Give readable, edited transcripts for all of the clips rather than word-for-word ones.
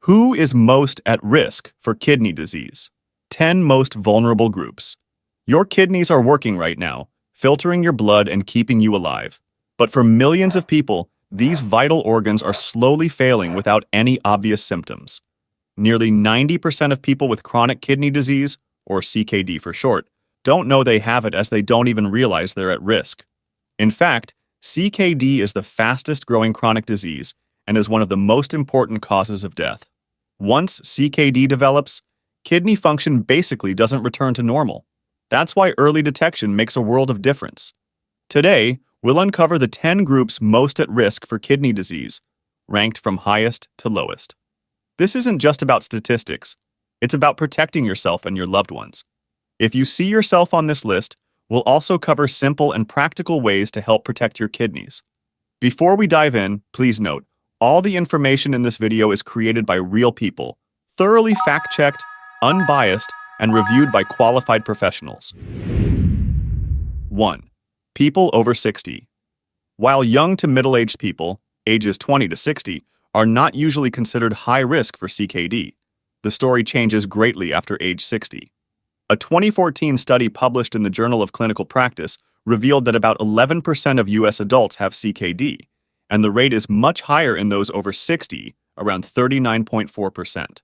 Who is most at risk for kidney disease? 10 most vulnerable groups. Your kidneys are working right now, filtering your blood and keeping you alive. But for millions of people, these vital organs are slowly failing without any obvious symptoms. Nearly 90% of people with chronic kidney disease, or CKD for short, don't know they have it as they don't even realize they're at risk. In fact, CKD is the fastest growing chronic disease and is one of the most important causes of death. Once CKD develops, kidney function basically doesn't return to normal. That's why early detection makes a world of difference. Today, we'll uncover the 10 groups most at risk for kidney disease, ranked from highest to lowest. This isn't just about statistics, it's about protecting yourself and your loved ones. If you see yourself on this list, we'll also cover simple and practical ways to help protect your kidneys. Before we dive in, please note, all the information in this video is created by real people, thoroughly fact-checked, unbiased, and reviewed by qualified professionals. 1. People over 60. While young to middle-aged people, ages 20 to 60, are not usually considered high risk for CKD, the story changes greatly after age 60. A 2014 study published in the Journal of Clinical Practice revealed that about 11% of U.S. adults have CKD, and the rate is much higher in those over 60, around 39.4%.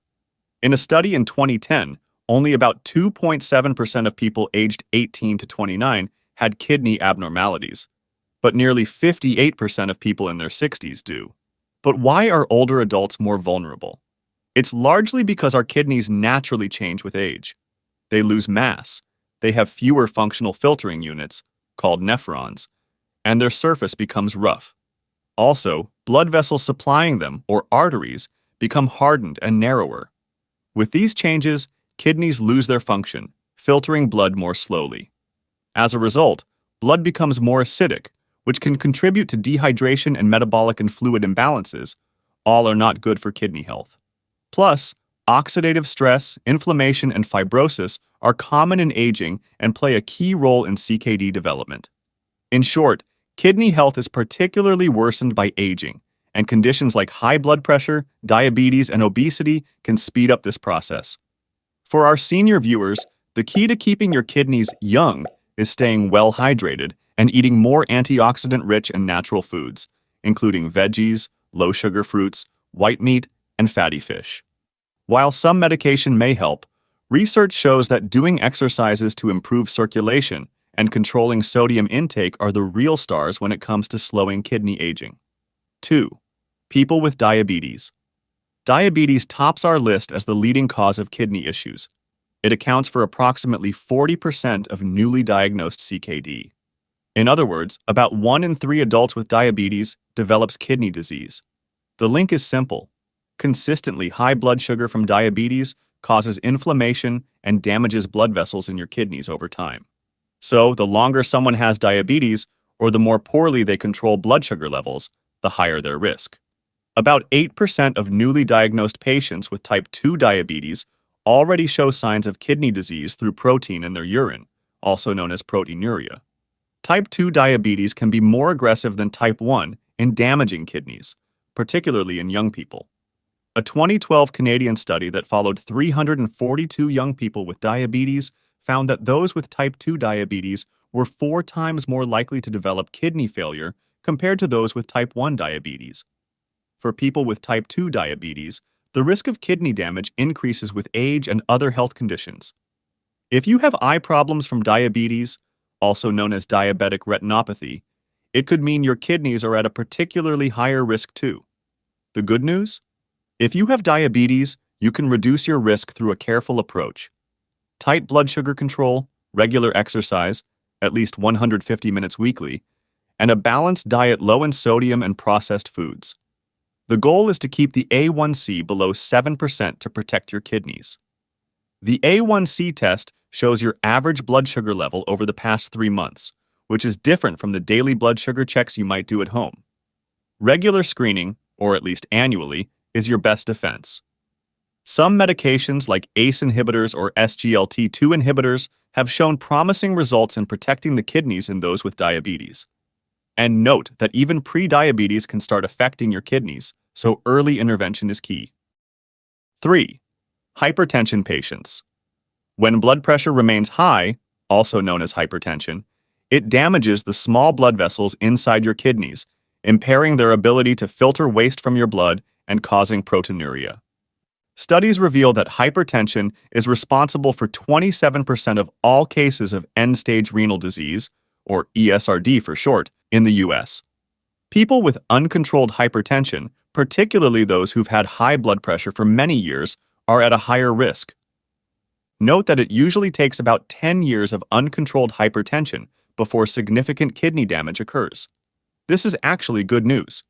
In a study in 2010, only about 2.7% of people aged 18 to 29 had kidney abnormalities, but nearly 58% of people in their 60s do. But why are older adults more vulnerable? It's largely because our kidneys naturally change with age. They lose mass, they have fewer functional filtering units, called nephrons, and their surface becomes rough. Also, blood vessels supplying them, or arteries, become hardened and narrower. With these changes, kidneys lose their function, filtering blood more slowly. As a result, blood becomes more acidic, which can contribute to dehydration and metabolic and fluid imbalances. All are not good for kidney health. Plus, oxidative stress, inflammation, and fibrosis are common in aging and play a key role in CKD development. In short, kidney health is particularly worsened by aging, and conditions like high blood pressure, diabetes, and obesity can speed up this process. For our senior viewers, the key to keeping your kidneys young is staying well hydrated and eating more antioxidant-rich and natural foods, including veggies, low-sugar fruits, white meat, and fatty fish. While some medication may help, research shows that doing exercises to improve circulation and controlling sodium intake are the real stars when it comes to slowing kidney aging. 2. People with diabetes. Diabetes tops our list as the leading cause of kidney issues. It accounts for approximately 40% of newly diagnosed CKD. In other words, about 1 in 3 adults with diabetes develops kidney disease. The link is simple. Consistently high blood sugar from diabetes causes inflammation and damages blood vessels in your kidneys over time. So, the longer someone has diabetes, or the more poorly they control blood sugar levels, the higher their risk. About 8% of newly diagnosed patients with type 2 diabetes already show signs of kidney disease through protein in their urine, also known as proteinuria. Type 2 diabetes can be more aggressive than type 1 in damaging kidneys, particularly in young people. A 2012 Canadian study that followed 342 young people with diabetes found that those with type 2 diabetes were 4 times more likely to develop kidney failure compared to those with type 1 diabetes. For people with type 2 diabetes, the risk of kidney damage increases with age and other health conditions. If you have eye problems from diabetes, also known as diabetic retinopathy, it could mean your kidneys are at a particularly higher risk too. The good news? If you have diabetes, you can reduce your risk through a careful approach. Tight blood sugar control, regular exercise, at least 150 minutes weekly, and a balanced diet low in sodium and processed foods. The goal is to keep the A1C below 7% to protect your kidneys. The A1C test shows your average blood sugar level over the past 3 months, which is different from the daily blood sugar checks you might do at home. Regular screening, or at least annually, is your best defense. Some medications like ACE inhibitors or SGLT2 inhibitors have shown promising results in protecting the kidneys in those with diabetes. And note that even pre-diabetes can start affecting your kidneys, so early intervention is key. 3. Hypertension patients. When blood pressure remains high, also known as hypertension, it damages the small blood vessels inside your kidneys, impairing their ability to filter waste from your blood and causing proteinuria. Studies reveal that hypertension is responsible for 27% of all cases of end-stage renal disease, or ESRD for short, in the U.S. People with uncontrolled hypertension, particularly those who've had high blood pressure for many years, are at a higher risk. Note that it usually takes about 10 years of uncontrolled hypertension before significant kidney damage occurs. This is actually good news.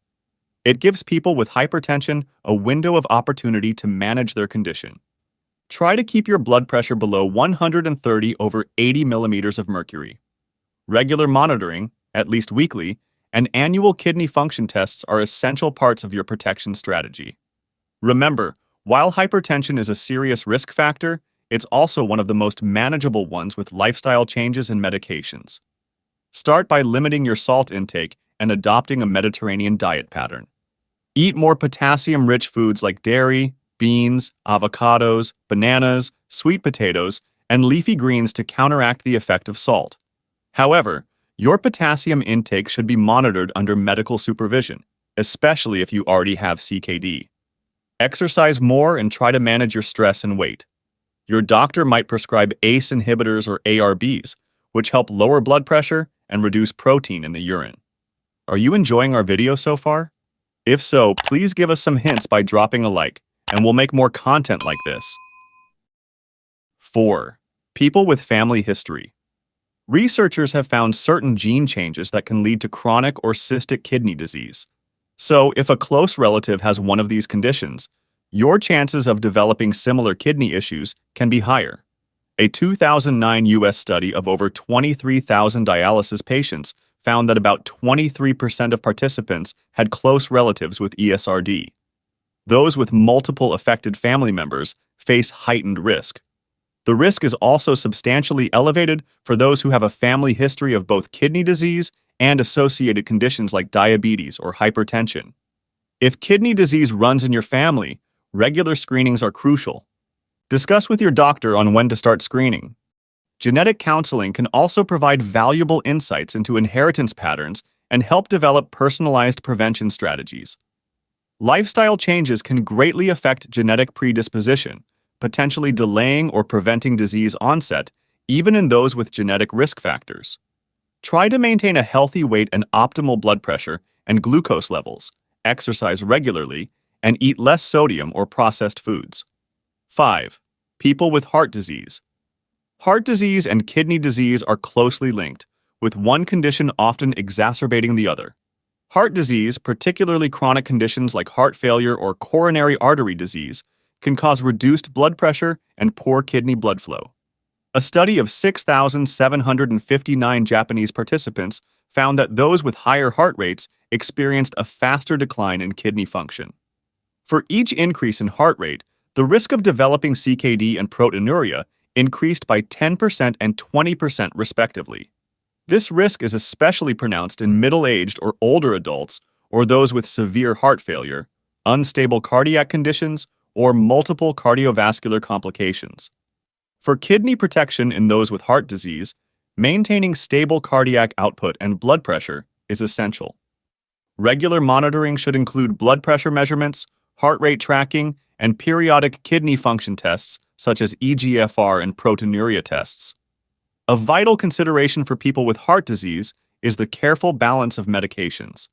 It gives people with hypertension a window of opportunity to manage their condition. Try to keep your blood pressure below 130 over 80 millimeters of mercury. Regular monitoring, at least weekly, and annual kidney function tests are essential parts of your protection strategy. Remember, while hypertension is a serious risk factor, it's also one of the most manageable ones with lifestyle changes and medications. Start by limiting your salt intake and adopting a Mediterranean diet pattern. Eat more potassium-rich foods like dairy, beans, avocados, bananas, sweet potatoes, and leafy greens to counteract the effect of salt. However, your potassium intake should be monitored under medical supervision, especially if you already have CKD. Exercise more and try to manage your stress and weight. Your doctor might prescribe ACE inhibitors or ARBs, which help lower blood pressure and reduce protein in the urine. Are you enjoying our video so far? If so, please give us some hints by dropping a like, and we'll make more content like this. 4. People with family history. Researchers have found certain gene changes that can lead to chronic or cystic kidney disease. So, if a close relative has one of these conditions, your chances of developing similar kidney issues can be higher. A 2009 U.S. study of over 23,000 dialysis patients found that about 23% of participants had close relatives with ESRD. Those with multiple affected family members face heightened risk. The risk is also substantially elevated for those who have a family history of both kidney disease and associated conditions like diabetes or hypertension. If kidney disease runs in your family, regular screenings are crucial. Discuss with your doctor on when to start screening. Genetic counseling can also provide valuable insights into inheritance patterns and help develop personalized prevention strategies. Lifestyle changes can greatly affect genetic predisposition, potentially delaying or preventing disease onset, even in those with genetic risk factors. Try to maintain a healthy weight and optimal blood pressure and glucose levels, exercise regularly, and eat less sodium or processed foods. 5. People with heart disease. Heart disease and kidney disease are closely linked, with one condition often exacerbating the other. Heart disease, particularly chronic conditions like heart failure or coronary artery disease, can cause reduced blood pressure and poor kidney blood flow. A study of 6,759 Japanese participants found that those with higher heart rates experienced a faster decline in kidney function. For each increase in heart rate, the risk of developing CKD and proteinuria increased by 10% and 20% respectively. This risk is especially pronounced in middle-aged or older adults or those with severe heart failure, unstable cardiac conditions, or multiple cardiovascular complications. For kidney protection in those with heart disease, maintaining stable cardiac output and blood pressure is essential. Regular monitoring should include blood pressure measurements, heart rate tracking, and periodic kidney function tests such as eGFR and proteinuria tests. A vital consideration for people with heart disease is the careful balance of medications.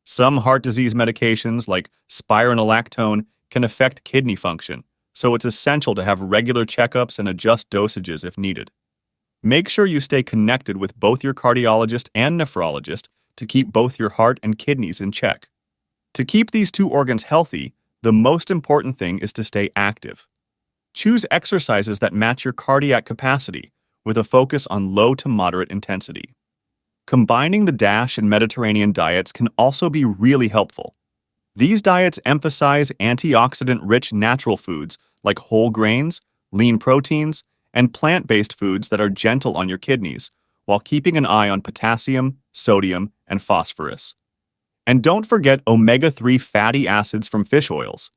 Some heart disease medications, like spironolactone, can affect kidney function, so it's essential to have regular checkups and adjust dosages if needed. Make sure you stay connected with both your cardiologist and nephrologist to keep both your heart and kidneys in check. To keep these two organs healthy, the most important thing is to stay active. Choose exercises that match your cardiac capacity, with a focus on low to moderate intensity. Combining the DASH and Mediterranean diets can also be really helpful. These diets emphasize antioxidant-rich natural foods like whole grains, lean proteins, and plant-based foods that are gentle on your kidneys, while keeping an eye on potassium, sodium, and phosphorus. And don't forget omega-3 fatty acids from fish oils.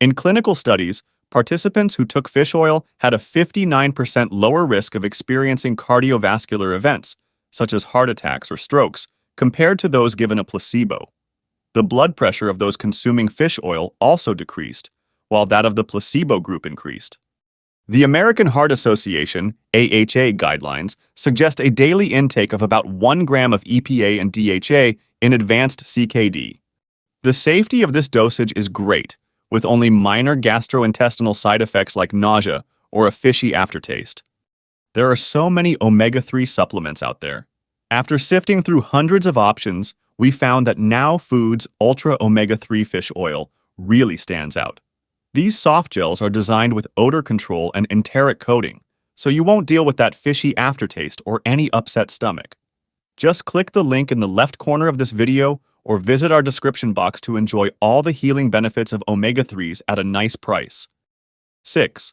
In clinical studies, participants who took fish oil had a 59% lower risk of experiencing cardiovascular events, such as heart attacks or strokes, compared to those given a placebo. The blood pressure of those consuming fish oil also decreased, while that of the placebo group increased. The American Heart Association, AHA guidelines suggest a daily intake of about 1 gram of EPA and DHA in advanced CKD. The safety of this dosage is great, with only minor gastrointestinal side effects like nausea or a fishy aftertaste. There are so many omega-3 supplements out there. After sifting through hundreds of options, we found that Now Foods Ultra Omega-3 Fish Oil really stands out. These soft gels are designed with odor control and enteric coating, so you won't deal with that fishy aftertaste or any upset stomach. Just click the link in the left corner of this video or visit our description box to enjoy all the healing benefits of omega-3s at a nice price. 6.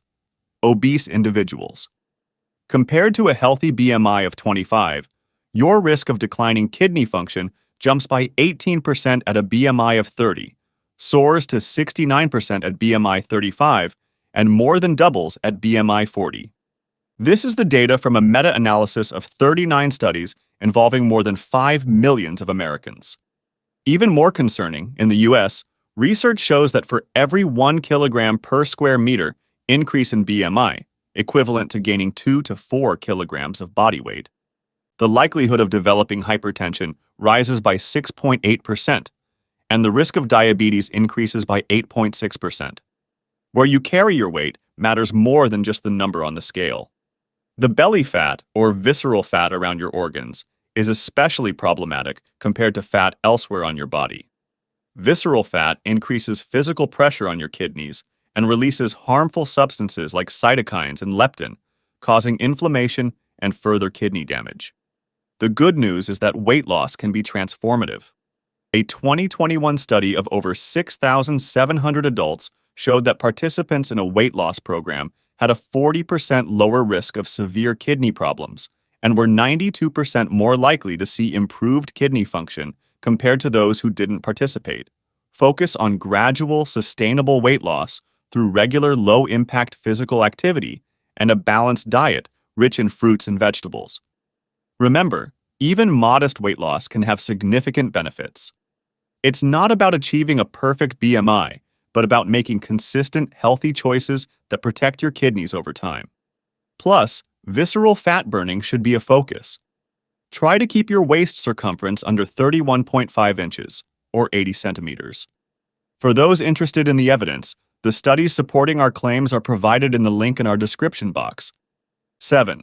Obese individuals. Compared to a healthy BMI of 25, your risk of declining kidney function jumps by 18% at a BMI of 30, soars to 69% at BMI 35, and more than doubles at BMI 40. This is the data from a meta-analysis of 39 studies involving more than 5 million of Americans. Even more concerning, in the US, research shows that for every 1 kilogram per square meter increase in BMI, equivalent to gaining 2 to 4 kilograms of body weight, the likelihood of developing hypertension rises by 6.8%, and the risk of diabetes increases by 8.6%. Where you carry your weight matters more than just the number on the scale. The belly fat, or visceral fat around your organs, is especially problematic compared to fat elsewhere on your body. Visceral fat increases physical pressure on your kidneys and releases harmful substances like cytokines and leptin, causing inflammation and further kidney damage. The good news is that weight loss can be transformative. A 2021 study of over 6,700 adults showed that participants in a weight loss program had a 40% lower risk of severe kidney problems and were 92% more likely to see improved kidney function compared to those who didn't participate. Focus on gradual, sustainable weight loss through regular low-impact physical activity and a balanced diet rich in fruits and vegetables. Remember, even modest weight loss can have significant benefits. It's not about achieving a perfect BMI, but about making consistent, healthy choices that protect your kidneys over time. Plus, visceral fat burning should be a focus. Try to keep your waist circumference under 31.5 inches, or 80 centimeters. For those interested in the evidence, the studies supporting our claims are provided in the link in our description box. 7.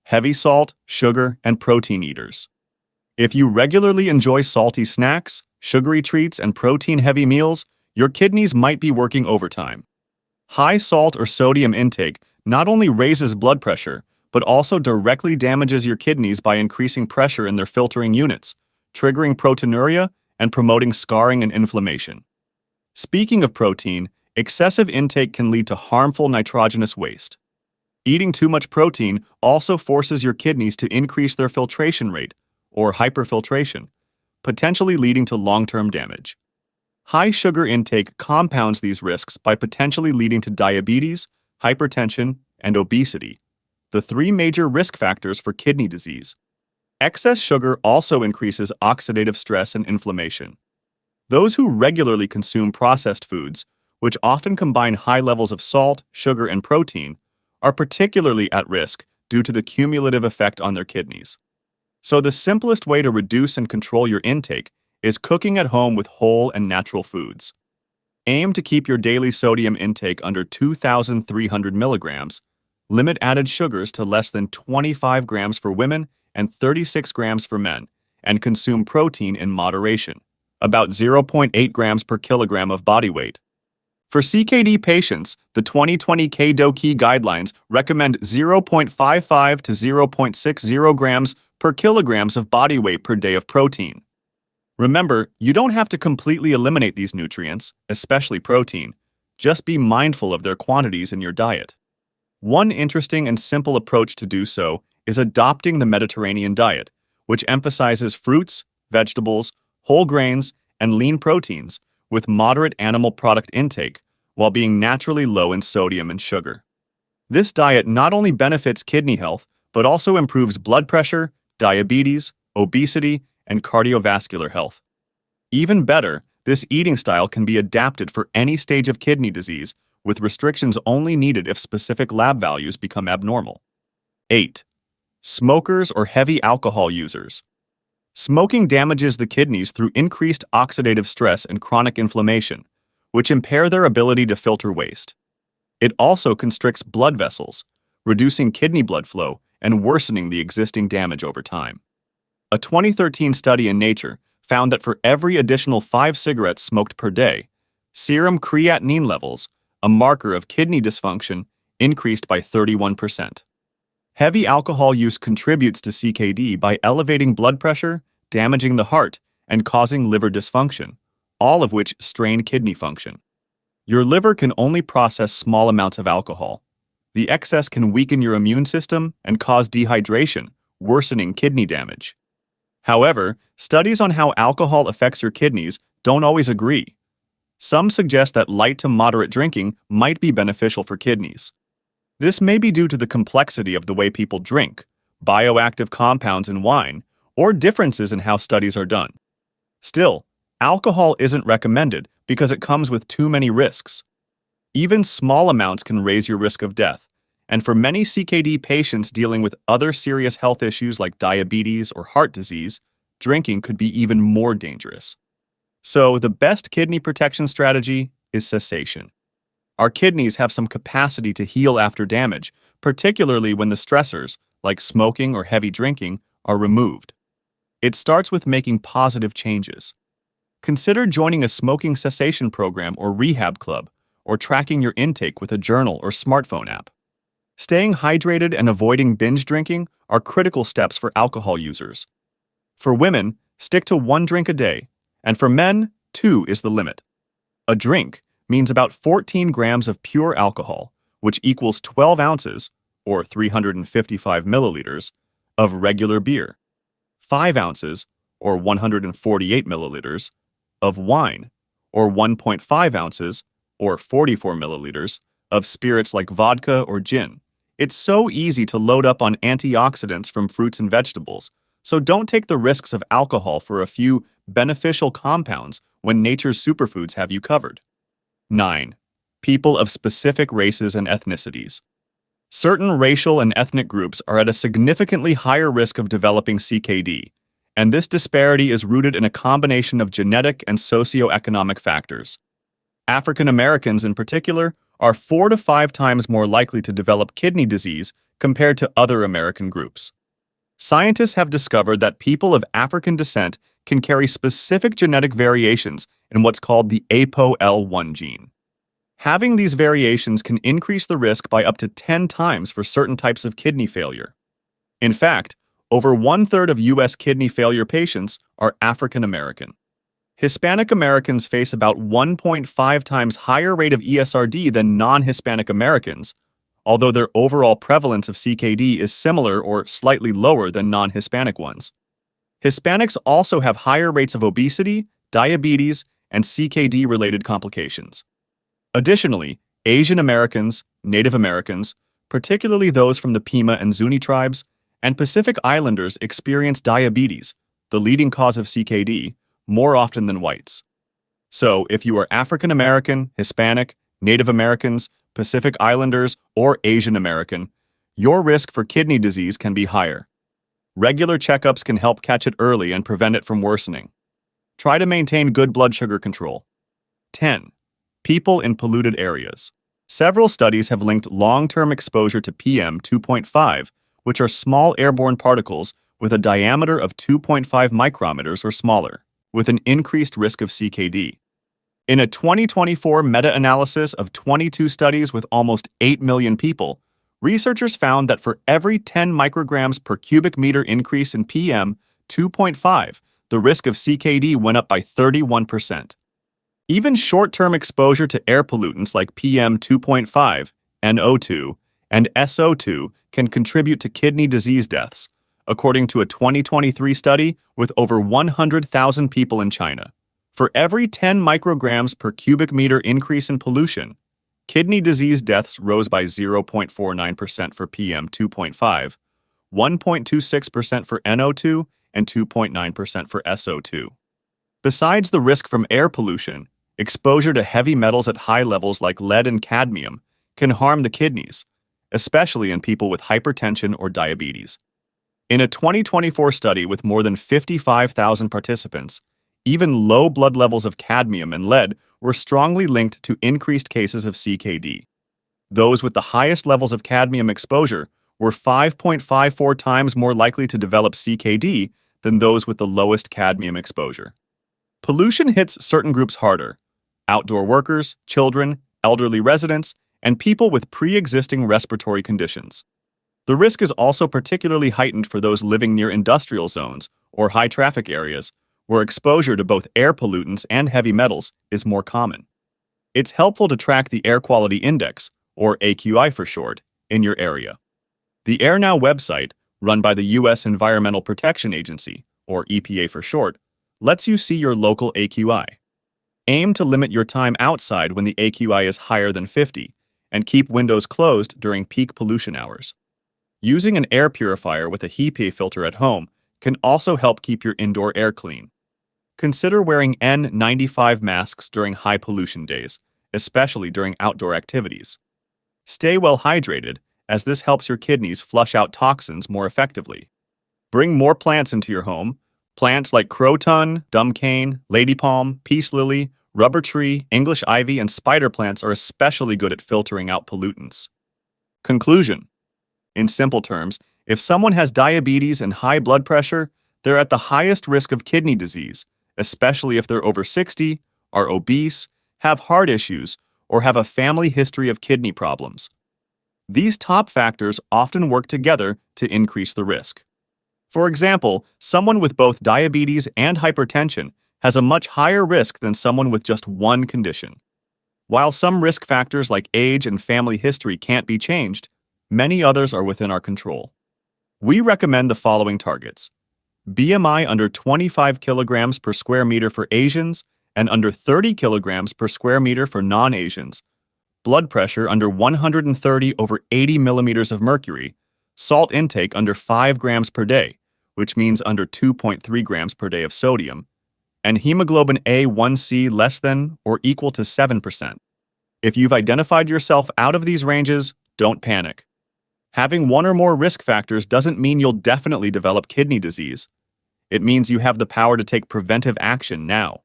Heavy salt, sugar, and protein eaters. If you regularly enjoy salty snacks, sugary treats, and protein-heavy meals, your kidneys might be working overtime. High salt or sodium intake not only raises blood pressure, but also directly damages your kidneys by increasing pressure in their filtering units, triggering proteinuria and promoting scarring and inflammation. Speaking of protein, excessive intake can lead to harmful nitrogenous waste. Eating too much protein also forces your kidneys to increase their filtration rate, or hyperfiltration, potentially leading to long-term damage. High sugar intake compounds these risks by potentially leading to diabetes, hypertension, and obesity, the 3 major risk factors for kidney disease. Excess sugar also increases oxidative stress and inflammation. Those who regularly consume processed foods, which often combine high levels of salt, sugar, and protein, are particularly at risk due to the cumulative effect on their kidneys. So the simplest way to reduce and control your intake is cooking at home with whole and natural foods. Aim to keep your daily sodium intake under 2,300 milligrams, limit added sugars to less than 25 grams for women and 36 grams for men, and consume protein in moderation, about 0.8 grams per kilogram of body weight. For CKD patients, the 2020 KDOQI guidelines recommend 0.55 to 0.60 grams per kilograms of body weight per day of protein. Remember, you don't have to completely eliminate these nutrients, especially protein. Just be mindful of their quantities in your diet. One interesting and simple approach to do so is adopting the Mediterranean diet, which emphasizes fruits, vegetables, whole grains, and lean proteins with moderate animal product intake, while being naturally low in sodium and sugar. This diet not only benefits kidney health, but also improves blood pressure, diabetes, obesity, and cardiovascular health. Even better, this eating style can be adapted for any stage of kidney disease, with restrictions only needed if specific lab values become abnormal. 8. Smokers or heavy alcohol users. Smoking damages the kidneys through increased oxidative stress and chronic inflammation, which impair their ability to filter waste. It also constricts blood vessels, reducing kidney blood flow and worsening the existing damage over time. A 2013 study in Nature found that for every additional 5 cigarettes smoked per day, serum creatinine levels, a marker of kidney dysfunction, increased by 31%. Heavy alcohol use contributes to CKD by elevating blood pressure, damaging the heart, and causing liver dysfunction, all of which strain kidney function. Your liver can only process small amounts of alcohol. The excess can weaken your immune system and cause dehydration, worsening kidney damage. However, studies on how alcohol affects your kidneys don't always agree. Some suggest that light to moderate drinking might be beneficial for kidneys. This may be due to the complexity of the way people drink, bioactive compounds in wine, or differences in how studies are done. Still, alcohol isn't recommended because it comes with too many risks. Even small amounts can raise your risk of death, and for many CKD patients dealing with other serious health issues like diabetes or heart disease, drinking could be even more dangerous. So, the best kidney protection strategy is cessation. Our kidneys have some capacity to heal after damage, particularly when the stressors, like smoking or heavy drinking, are removed. It starts with making positive changes. Consider joining a smoking cessation program or rehab club, or tracking your intake with a journal or smartphone app. Staying hydrated and avoiding binge drinking are critical steps for alcohol users. For women, stick to 1 drink a day, and for men, 2 is the limit. A drink means about 14 grams of pure alcohol, which equals 12 ounces, or 355 milliliters, of regular beer, 5 ounces, or 148 milliliters, of wine, or 1.5 ounces, or 44 milliliters, of spirits like vodka or gin. It's so easy to load up on antioxidants from fruits and vegetables, so don't take the risks of alcohol for a few beneficial compounds when nature's superfoods have you covered. 9. People of specific races and ethnicities. Certain racial and ethnic groups are at a significantly higher risk of developing CKD, and this disparity is rooted in a combination of genetic and socioeconomic factors. African Americans, in particular, are 4 to 5 times more likely to develop kidney disease compared to other American groups. Scientists have discovered that people of African descent can carry specific genetic variations in what's called the ApoL1 gene. Having these variations can increase the risk by up to 10 times for certain types of kidney failure. In fact, over 1/3 of U.S. kidney failure patients are African American. Hispanic Americans face about 1.5 times higher rate of ESRD than non-Hispanic Americans, although their overall prevalence of CKD is similar or slightly lower than non-Hispanic ones. Hispanics also have higher rates of obesity, diabetes, and CKD-related complications. Additionally, Asian Americans, Native Americans, particularly those from the Pima and Zuni tribes, and Pacific Islanders experience diabetes, the leading cause of CKD, more often than whites. So, if you are African American, Hispanic, Native Americans, Pacific Islanders, or Asian American, your risk for kidney disease can be higher. Regular checkups can help catch it early and prevent it from worsening. Try to maintain good blood sugar control. 10. People in polluted areas. Several studies have linked long-term exposure to PM 2.5, which are small airborne particles with a diameter of 2.5 micrometers or smaller, with an increased risk of CKD. In a 2024 meta-analysis of 22 studies with almost 8 million people, researchers found that for every 10 micrograms per cubic meter increase in PM 2.5, the risk of CKD went up by 31%. Even short-term exposure to air pollutants like PM 2.5, NO2, and SO2 can contribute to kidney disease deaths, according to a 2023 study with over 100,000 people in China. For every 10 micrograms per cubic meter increase in pollution, Kidney disease deaths rose by 0.49% for PM2.5, 1.26% for NO2, and 2.9% for SO2. Besides the risk from air pollution, exposure to heavy metals at high levels like lead and cadmium can harm the kidneys, especially in people with hypertension or diabetes. In a 2024 study with more than 55,000 participants, even low blood levels of cadmium and lead were strongly linked to increased cases of CKD. Those with the highest levels of cadmium exposure were 5.54 times more likely to develop CKD than those with the lowest cadmium exposure. Pollution hits certain groups harder: outdoor workers, children, elderly residents, and people with pre-existing respiratory conditions. The risk is also particularly heightened for those living near industrial zones or high-traffic areas, where exposure to both air pollutants and heavy metals is more common. It's helpful to track the Air Quality Index, or AQI for short, in your area. The AirNow website, run by the U.S. Environmental Protection Agency, or EPA for short, lets you see your local AQI. Aim to limit your time outside when the AQI is higher than 50, and keep windows closed during peak pollution hours. Using an air purifier with a HEPA filter at home can also help keep your indoor air clean. Consider wearing N95 masks during high pollution days, especially during outdoor activities. Stay well hydrated, as this helps your kidneys flush out toxins more effectively. Bring more plants into your home. Plants like croton, dumb cane, lady palm, peace lily, rubber tree, English ivy, and spider plants are especially good at filtering out pollutants. Conclusion: in simple terms, if someone has diabetes and high blood pressure, they're at the highest risk of kidney disease, especially if they're over 60, are obese, have heart issues, or have a family history of kidney problems. These top factors often work together to increase the risk. For example, someone with both diabetes and hypertension has a much higher risk than someone with just one condition. While some risk factors like age and family history can't be changed, many others are within our control. We recommend the following targets: BMI under 25 kilograms per square meter for Asians and under 30 kilograms per square meter for non-Asians, blood pressure under 130 over 80 millimeters of mercury, salt intake under 5 grams per day, which means under 2.3 grams per day of sodium, and hemoglobin A1C less than or equal to 7%. If you've identified yourself out of these ranges, don't panic. Having one or more risk factors doesn't mean you'll definitely develop kidney disease. It means you have the power to take preventive action now.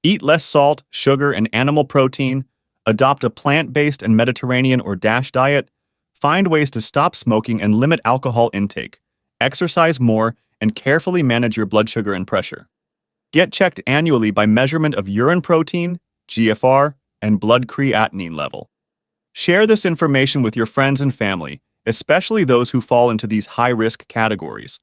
Eat less salt, sugar, and animal protein, adopt a plant-based and Mediterranean or DASH diet, find ways to stop smoking and limit alcohol intake, exercise more, and carefully manage your blood sugar and pressure. Get checked annually by measurement of urine protein, GFR, and blood creatinine level. Share this information with your friends and family, especially those who fall into these high-risk categories.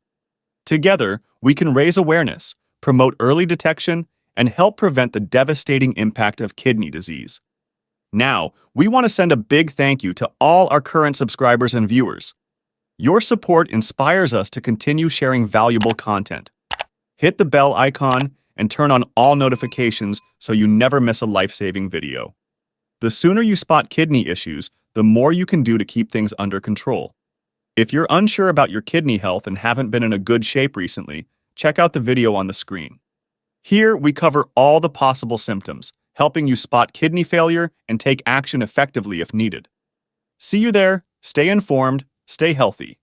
Together, we can raise awareness, promote early detection, and help prevent the devastating impact of kidney disease. Now, we want to send a big thank you to all our current subscribers and viewers. Your support inspires us to continue sharing valuable content. Hit the bell icon and turn on all notifications so you never miss a life-saving video. The sooner you spot kidney issues, the more you can do to keep things under control. If you're unsure about your kidney health and haven't been in a good shape recently, check out the video on the screen. Here, we cover all the possible symptoms, helping you spot kidney failure and take action effectively if needed. See you there. Stay informed, stay healthy.